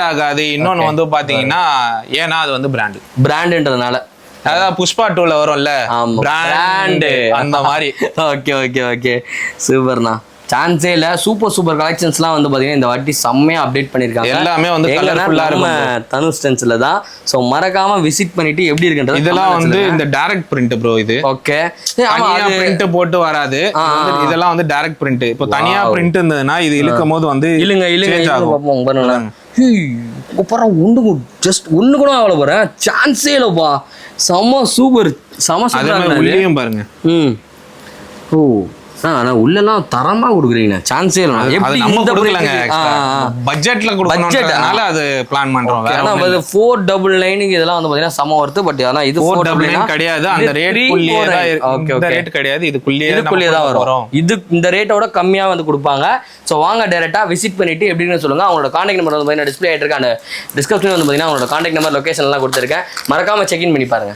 ஆகாது. இன்னொன்னு வந்து பாத்தீங்கன்னா ஏன்னா அது வந்து பிராண்டுன்றதுனால. அதாவது புஷ்பா 2ல வரும்ல பிராண்ட் அந்த மாதிரி. ஓகே ஓகே ஓகே சூப்பர்ண்ணா. சான்ஸே இல்ல. சூப்பர் கலெக்ஷன்ஸ்லாம் வந்து பாத்தீங்கன்னா இந்த வாட்டி செம்மையா அப்டேட் பண்ணிருக்காங்க. எல்லாமே வந்து கலர்ஃபுல்லா இருக்கும். தனுஷ் ஸ்டென்ஸ்ல தான். சோ மறக்காம விசிட் பண்ணிட்டு எப்படி இருக்குன்றது. இதெல்லாம் வந்து இந்த டைரக்ட் பிரிண்ட் ப்ரோ. இது ஓகே. தனியா பிரிண்ட் போட்டு வராது. இதெல்லாம் வந்து டைரக்ட் பிரிண்ட். இப்போ தனியா பிரிண்ட் இருந்ததுன்னா இது இழுக்கும்போது வந்து இழுங்க பாப்போம் பாருங்க. பாரு ஜஸ்ட் ஒண்ணு கூட ஆகல பாரு. சான்ஸே இல்லப்பா. செம சூப்பர் உள்ளேயும் பாருங்க. ஓ ஆனா உள்ளெல்லாம் தரமா கொடுக்குறீங்க. சான்ஸே இல்லை. எப்படி நம்ம கொடுக்கலங்க, பட்ஜெட்ல கொடுக்கறதுனால அது பிளான் பண்றோம். ஆனா 499 இதெல்லாம் வந்து பாத்தீங்கன்னா சம வர்த்து. பட் ஆனா இது 499 கிடையாது. அந்த ரேட் குள்ளேயே தான் இருக்கு. இந்த ரேட் கிடையாது. இதுக்குள்ளேயே தான் வரும். இது இந்த ரேட்டோட கம்மியா வந்து கொடுப்பாங்க. ஸோ வாங்க டைரக்டா விசிட் பண்ணிட்டு எப்படின்னு சொல்லுங்க. அவங்களோட கான்டாக்ட் நம்பர் வந்து பாத்தீங்கன்னா டிஸ்பிளே ஆயிட்டு இருக்க. அந்த டிஸ்கிரிப்ஷன் வந்து பாத்தீங்கன்னா அவங்களோட கான்டாக்ட் நம்பர் லொகேஷன் எல்லாம் கொடுத்துருக்கேன். மறக்காம செக் இன் பண்ணி பாருங்க.